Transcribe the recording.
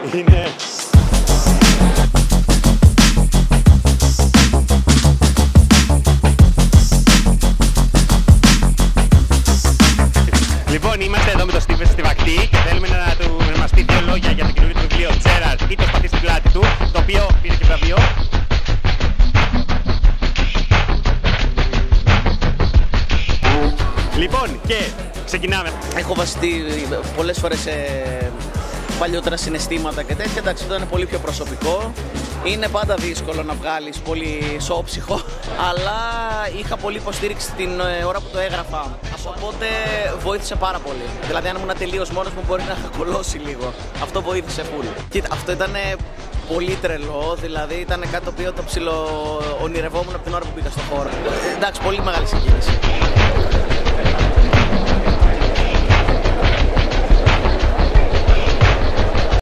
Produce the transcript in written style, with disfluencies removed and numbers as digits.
Είναι. Λοιπόν, είμαστε εδώ με τον Στίβεν στη Βακτή και θέλουμε να μας πει δύο λόγια για το καινούριο του βιβλίο Τζέραλτ ή το σπαθί στην πλάτη του, το οποίο πήρε και βραβείο. Λοιπόν, και ξεκινάμε. Έχω βασιστεί πολλές φορές σε παλιότερα συναισθήματα και τέτοια. Εντάξει, αυτό είναι πολύ πιο προσωπικό. Είναι πάντα δύσκολο να βγάλεις πολύ σώψυχο, αλλά είχα πολύ υποστήριξη την ώρα που το έγραφα. Οπότε βοήθησε πάρα πολύ. Δηλαδή, αν ήμουν τελείως μόνος μου, μπορεί να είχα κολώσει λίγο. Αυτό βοήθησε full. Κοίτα, αυτό ήταν πολύ τρελό, δηλαδή ήταν κάτι το οποίο το ψιλοονειρευόμουν από την ώρα που μπήκα στο χώρο. Εντάξει, πολύ μεγάλη συγκίνηση.